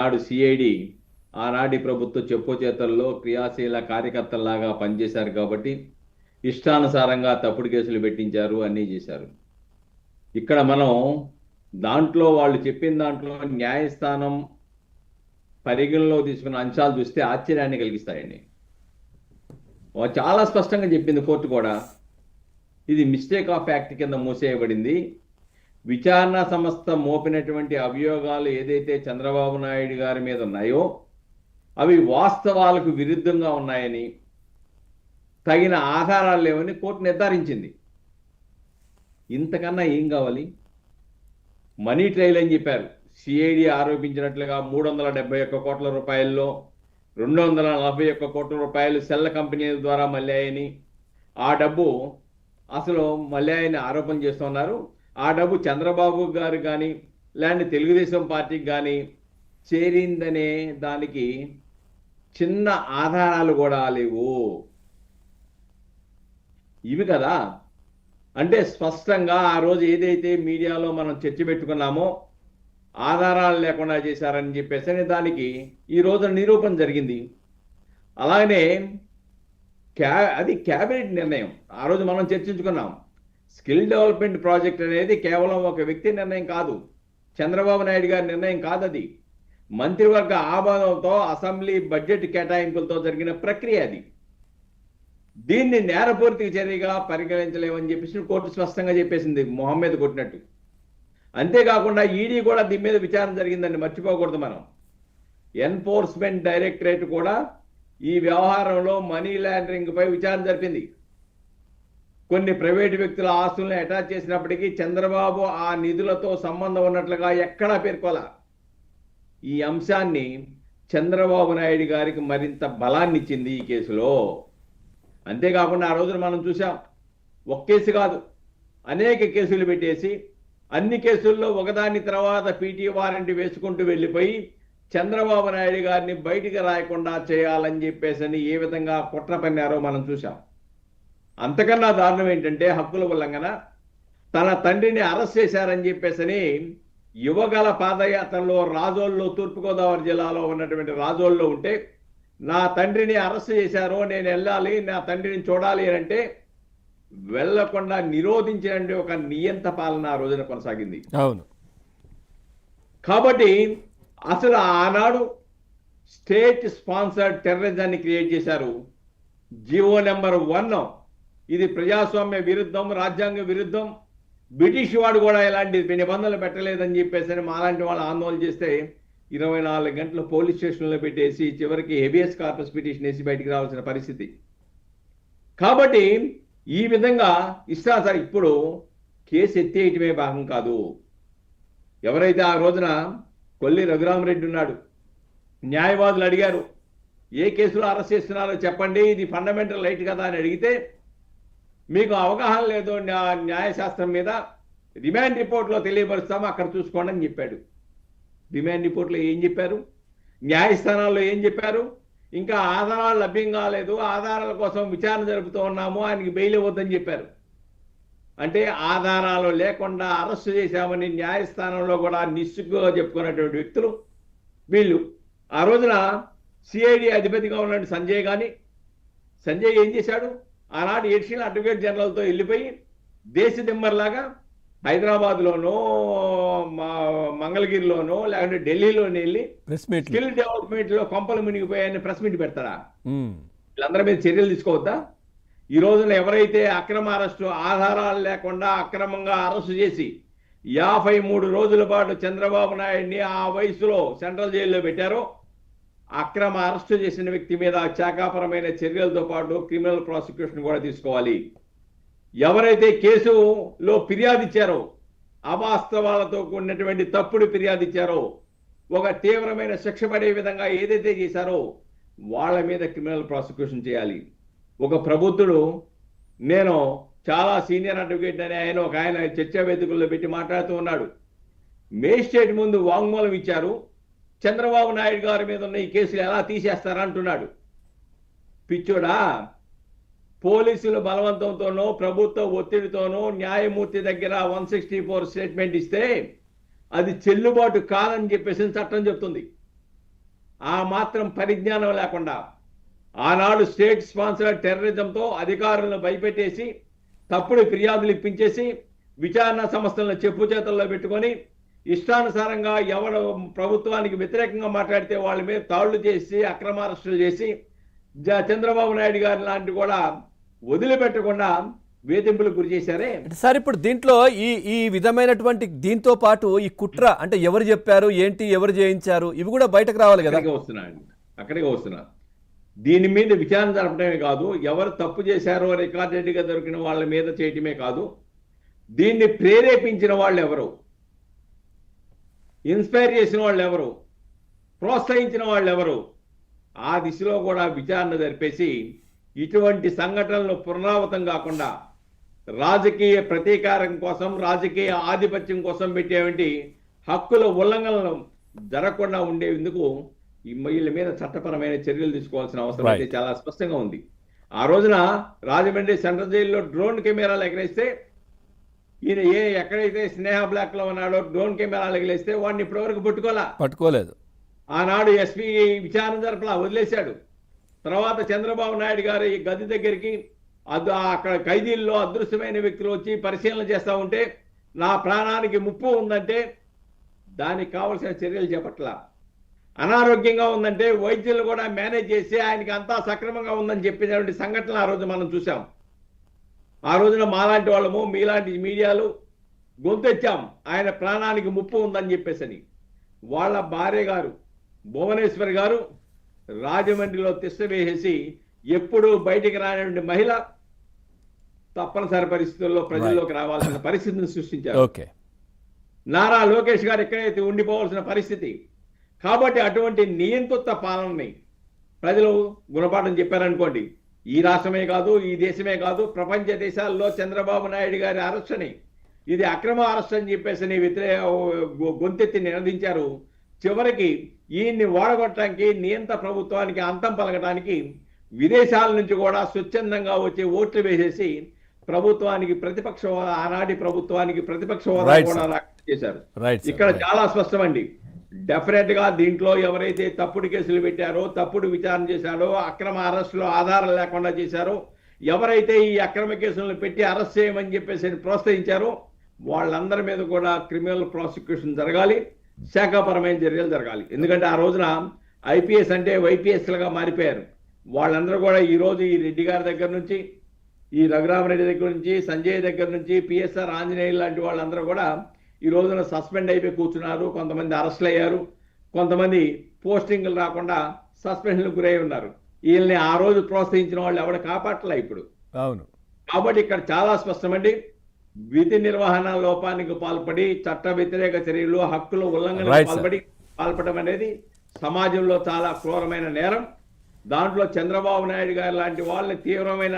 నాడు సిఐడి ఆనాటి ప్రభుత్వ చెప్పు చేతల్లో క్రియాశీల కార్యకర్తల్లాగా పనిచేశారు కాబట్టి ఇష్టానుసారంగా తప్పుడు కేసులు పెట్టించారు, అన్నీ చేశారు. ఇక్కడ మనం దాంట్లో వాళ్ళు చెప్పిన దాంట్లో న్యాయస్థానం పరిగణలో తీసుకున్న అంశాలు చూస్తే ఆశ్చర్యాన్ని కలిగిస్తాయండి. చాలా స్పష్టంగా చెప్పింది కోర్టు కూడా, ఇది మిస్టేక్ ఆఫ్ యాక్ట్ కింద మూసేయబడింది. విచారణ సంస్థ మోపినటువంటి అభియోగాలు ఏదైతే చంద్రబాబు నాయుడు గారి మీద ఉన్నాయో అవి వాస్తవాలకు విరుద్ధంగా ఉన్నాయని, తగిన ఆధారాలు లేవని కోర్టు నిర్ధారించింది. ఇంతకన్నా ఏం కావాలి? మనీ ట్రయల్ అని చెప్పారు. సిఐడి ఆరోపించినట్లుగా 371 కోట్ల రూపాయల్లో 241 కోట్ల రూపాయలు సెల్ల కంపెనీల ద్వారా మళ్ళాయని, ఆ డబ్బు అసలు మళ్ళాయని ఆరోపణ చేస్తున్నారు. ఆ డబ్బు చంద్రబాబు గారు కానీ లేదంటే తెలుగుదేశం పార్టీకి కానీ చేరిందనే దానికి చిన్న ఆధారాలు కూడా లేవు. ఇవి కదా అంటే స్పష్టంగా ఆ రోజు ఏదైతే మీడియాలో మనం చర్చ పెట్టుకున్నామో ఆధారాలు లేకుండా చేశారని చెప్పేసి దానికి ఈ రోజు నిరూపణ జరిగింది. అలాగనే అది క్యాబినెట్ నిర్ణయం. ఆ రోజు మనం చర్చించుకున్నాం. స్కిల్ డెవలప్మెంట్ ప్రాజెక్ట్ అనేది కేవలం ఒక వ్యక్తి నిర్ణయం కాదు, చంద్రబాబు నాయుడు గారి నిర్ణయం కాదు. అది మంత్రివర్గ ఆమోదంతో అసెంబ్లీ బడ్జెట్ కేటాయింపులతో జరిగిన ప్రక్రియ. అది దీన్ని నేరపూర్తి చర్యగా పరిగణించలేమని చెప్పేసి కోర్టు స్పష్టంగా చెప్పేసింది, మొహం మీద కొట్టినట్టు. అంతేకాకుండా ఈడీ కూడా దీని మీద విచారణ జరిగిందండి, మర్చిపోకూడదు మనం. ఎన్ఫోర్స్మెంట్ డైరెక్టరేట్ కూడా ఈ వ్యవహారంలో మనీ లాండరింగ్ పై విచారణ జరిపింది. కొన్ని ప్రైవేటు వ్యక్తుల ఆస్తులను అటాచ్ చేసినప్పటికీ చంద్రబాబు ఆ నిధులతో సంబంధం ఉన్నట్లుగా ఎక్కడా పేర్కోలా. ఈ అంశాన్ని చంద్రబాబు నాయుడు గారికి మరింత బలాన్ని ఇచ్చింది ఈ కేసులో. అంతేకాకుండా ఆ రోజున మనం చూసాం, ఒక్క కేసు కాదు అనేక కేసులు పెట్టేసి అన్ని కేసుల్లో ఒకదాని తర్వాత పీటీ వారెంట్ వేసుకుంటూ వెళ్ళిపోయి చంద్రబాబు నాయుడు గారిని బయటికి రాయకుండా చేయాలని చెప్పేసి ఏ విధంగా కుట్ర పన్నారో మనం చూసాం. అంతకన్నా దారుణం ఏంటంటే హక్కుల ఉల్లంఘన. తన తండ్రిని అరెస్ట్ చేశారని చెప్పేసి యువగల పాదయాత్రలో రాజోల్లో, తూర్పుగోదావరి జిల్లాలో ఉన్నటువంటి రాజోల్లో ఉంటే నా తండ్రిని అరెస్ట్ చేశారు, నేను వెళ్ళాలి, నా తండ్రిని చూడాలి అంటే వెళ్లకుండా నిరోధించినండి ఒక నియంత పాలన ఆ రోజున కొనసాగింది. అవును. కాబట్టి అసలు ఆనాడు స్టేట్ స్పాన్సర్డ్ టెర్రరిజాన్ని క్రియేట్ చేశారు. జియో నెంబర్ 1 ఇది ప్రజాస్వామ్య విరుద్ధం, రాజ్యాంగ విరుద్ధం. బ్రిటిష్ వాడు కూడా ఇలాంటి నిబంధనలు పెట్టలేదని చెప్పేసి మాలాంటి వాళ్ళు ఆందోళన చేస్తే 24 గంటలు పోలీస్ స్టేషన్లో పెట్టేసి చివరికి హెబియస్ కార్పస్ పిటిషన్ వేసి బయటికి రావాల్సిన పరిస్థితి. కాబట్టి ఈ విధంగా ఇష్టాసారి ఇప్పుడు కేసు ఎత్తేయటమే భాగం కాదు. ఎవరైతే ఆ రోజున కొల్లి రఘురామరెడ్డి ఉన్నాడు, న్యాయవాదులు అడిగారు ఏ కేసులో అరెస్ట్ చేస్తున్నారో చెప్పండి, ఇది ఫండమెంటల్ రైట్ కదా అని అడిగితే మీకు అవగాహన లేదు న్యాయశాస్త్రం మీద, రిమాండ్ రిపోర్ట్లో తెలియపరుస్తాము అక్కడ చూసుకోండి అని చెప్పాడు. రిమాండ్ రిపోర్ట్లో ఏం చెప్పారు, న్యాయస్థానాల్లో ఏం చెప్పారు, ఇంకా ఆధారాలు లభ్యం కాలేదు, ఆధారాల కోసం విచారణ జరుపుతూ ఉన్నాము, ఆయనకి బెయిల్ ఇవ్వద్దని చెప్పారు. అంటే ఆధారాలు లేకుండా అరెస్టు చేశామని న్యాయస్థానంలో కూడా నిస్సిగ్గుగా చెప్పుకున్నటువంటి వ్యక్తులు వీళ్ళు. ఆ రోజున సిఐడి అధిపతిగా ఉన్న సంజయ్ కానీ, సంజయ్ ఏం చేశాడు, ఆనాడు ఎడిషనల్ అడ్వకేట్ జనరల్తో వెళ్ళిపోయి దేశ దిమ్మర్లాగా హైదరాబాద్లోనో మంగళగిరిలోనో లేకుంటే ఢిల్లీలోనో వెళ్ళి స్కిల్ డెవలప్మెంట్లో కొంపలు మునిగిపోయాయని ప్రెస్ మీట్ పెడతారా? వీళ్ళందరి మీద చర్యలు తీసుకోవద్దా? ఈ రోజున ఎవరైతే అక్రమ అరెస్టు, ఆధారాలు లేకుండా అక్రమంగా అరెస్టు చేసి 53 రోజుల పాటు చంద్రబాబు నాయుడిని ఆ వయసులో సెంట్రల్ జైల్లో పెట్టారో, అక్రమ అరెస్టు చేసిన వ్యక్తి మీద శాఖాపరమైన చర్యలతో పాటు క్రిమినల్ ప్రాసిక్యూషన్ కూడా తీసుకోవాలి. ఎవరైతే కేసులో ఫిర్యాదు ఇచ్చారో, అవాస్తవాలతో కూడినటువంటి తప్పుడు ఫిర్యాదు ఇచ్చారో, ఒక తీవ్రమైన శిక్ష పడే విధంగా ఏదైతే చేశారో వాళ్ళ మీద క్రిమినల్ ప్రాసిక్యూషన్ చేయాలి. ఒక ప్రబుద్ధుడు, నేను చాలా సీనియర్ అడ్వకేట్ అని ఆయన చర్చా వేదికల్లో పెట్టి మాట్లాడుతూ ఉన్నాడు. మేజిస్ట్రేట్ ముందు వాంగ్మూలం ఇచ్చారు, చంద్రబాబు నాయుడు గారి మీద ఉన్న ఈ కేసులు ఎలా తీసేస్తారా అంటున్నాడు. పిచ్చోడా, పోలీసుల బలవంతంతోనో ప్రభుత్వ ఒత్తిడితోనో న్యాయమూర్తి దగ్గర 164 స్టేట్మెంట్ ఇస్తే అది చెల్లుబాటు కాదని చెప్పేసి చట్టం చెప్తుంది. ఆ మాత్రం పరిజ్ఞానం లేకుండా ఆనాడు స్టేట్ స్పాన్సర్డ్ టెర్రరిజంతో అధికారులను భయపెట్టేసి తప్పుడు ఫిర్యాదులు ఇప్పించేసి విచారణ సంస్థలను చెప్పు చేతుల్లో పెట్టుకొని ఇష్టానుసారంగా ఎవరు ప్రభుత్వానికి వ్యతిరేకంగా మాట్లాడితే వాళ్ళ మీద తాళ్లు చేసి అక్రమ అరెస్టులు చేసి చంద్రబాబు నాయుడు గారి లాంటి కూడా వదిలిపెట్టకుండా వేధింపులకు గురి చేశారే. సార్ ఇప్పుడు దీంట్లో ఈ విధమైనటువంటి దీంతో పాటు ఈ కుట్ర అంటే ఎవరు చెప్పారు ఏంటి, ఎవరు చేయించారు, ఇవి కూడా బయటకు రావాలి కదా. అక్కడికి వస్తున్నా. దీని మీద విచారణ జరపడమే కాదు, ఎవరు తప్పు చేశారో రికార్డెడ్గా దొరికిన వాళ్ళ మీద చేయటమే కాదు, దీన్ని ప్రేరేపించిన వాళ్ళు ఎవరు, ఇన్స్పైర్ చేసిన వాళ్ళు ఎవరు, ప్రోత్సహించిన వాళ్ళు ఎవరు, ఆ దిశలో కూడా విచారణ జరిపేసి ఇటువంటి సంఘటనలు పునరావృతం కాకుండా రాజకీయ ప్రతీకారం కోసం, రాజకీయ ఆధిపత్యం కోసం పెట్టేటువంటి హక్కుల ఉల్లంఘనలు జరగకుండా ఉండేందుకు వీళ్ళ మీద చట్టపరమైన చర్యలు తీసుకోవాల్సిన అవసరం అయితే చాలా స్పష్టంగా ఉంది. ఆ రోజున రాజమండ్రి సెంట్రల్ జైల్లో డ్రోన్ కెమెరాలు ఎగరేస్తే ఈయన ఎక్కడైతే స్నేహ బ్లాక్ లో ఉన్నాడో డ్రోన్ కెమెరాలు ఎగరేస్తే వాడిని ఇప్పటివరకు పట్టుకోలేదు. ఆనాడు ఎస్పీ విచారణ జరపలా వదిలేశాడు. తర్వాత చంద్రబాబు నాయుడు గారు ఈ గది దగ్గరికి అక్కడ ఖైదీల్లో అదృశ్యమైన వ్యక్తులు వచ్చి పరిశీలన చేస్తూ ఉంటే నా ప్రాణానికి ముప్పు ఉందంటే దానికి కావలసిన చర్యలు చేపట్ల, అనారోగ్యంగా ఉందంటే వైద్యులు కూడా మేనేజ్ చేసి ఆయనకి అంతా సక్రమంగా ఉందని చెప్పినటువంటి సంఘటనలు ఆ రోజు మనం చూసాం. ఆ రోజున మాలాంటి వాళ్ళము మీలాంటి మీడియాలు గొంతెచ్చాం ఆయన ప్రాణానికి ముప్పు ఉందని చెప్పేసని. వాళ్ళ భార్య గారు భువనేశ్వర్ గారు రాజమండ్రిలో తిష్ట వేసేసి ఎప్పుడు బయటికి రానటువంటి మహిళ తప్పనిసరి పరిస్థితుల్లో ప్రజల్లోకి రావాల్సిన పరిస్థితిని సృష్టించారు. నారా లోకేష్ గారు ఎక్కడైతే ఉండిపోవాల్సిన పరిస్థితి. కాబట్టి అటువంటి నియంత్రిత పాలనని ప్రజలు గుణపాఠం చెప్పారనుకోండి, ఈ రాష్ట్రమే కాదు, ఈ దేశమే కాదు, ప్రపంచ దేశాల్లో చంద్రబాబు నాయుడు గారి అరెస్ట్ని ఇది అక్రమ అరెస్ట్ అని చెప్పేసి గొంతెత్తి నినదించారు. చివరికి ఈయన్ని ఓడగొట్టడానికి, నియంత్ర ప్రభుత్వానికి అంతం పలకడానికి విదేశాల నుంచి కూడా స్వచ్ఛందంగా వచ్చి ఓట్లు వేసేసి ప్రభుత్వానికి ప్రతిపక్ష ఆనాటి ప్రభుత్వానికి ప్రతిపక్ష హోదా కూడా చేశారు. ఇక్కడ చాలా స్పష్టమండి. డెఫినెట్ గా దీంట్లో ఎవరైతే తప్పుడు కేసులు పెట్టారో, తప్పుడు విచారణ చేశారో, అక్రమ అరెస్టులో ఆధారం లేకుండా చేశారో, ఎవరైతే ఈ అక్రమ కేసులను పెట్టి అరెస్ట్ చేయమని చెప్పేసి ప్రోత్సహించారో వాళ్ళందరి మీద కూడా క్రిమినల్ ప్రాసిక్యూషన్ జరగాలి, శాఖాపరమైన చర్యలు జరగాలి. ఎందుకంటే ఆ రోజున ఐపీఎస్ అంటే వైపీఎస్లుగా మారిపోయారు. వాళ్ళందరూ కూడా ఈ రోజు ఈ రెడ్డి గారి దగ్గర నుంచి, ఈ రఘురామరెడ్డి దగ్గర నుంచి, సంజయ్ దగ్గర నుంచి, పిఎస్ఆర్ ఆంజనేయులు లాంటి వాళ్ళందరూ కూడా ఈ రోజున సస్పెండ్ అయిపోయి కూర్చున్నారు. కొంతమంది అరెస్టులు అయ్యారు, కొంతమంది పోస్టింగ్లు రాకుండా సస్పెన్షన్లకు గురై ఉన్నారు. వీళ్ళని ఆ రోజు ప్రోత్సహించిన వాళ్ళు ఎవరు కాపాడలే ఇప్పుడు. అవును. కాబట్టి ఇక్కడ చాలా స్పష్టమండి, విధి నిర్వహణ లోపానికి పాల్పడి చట్ట వ్యతిరేక చర్యలు, హక్కుల ఉల్లంఘనకు పాల్పడడం అనేది సమాజంలో చాలా క్రూరమైన నేరం. దాంట్లో చంద్రబాబు నాయుడు గారు లాంటి వాళ్ళని తీవ్రమైన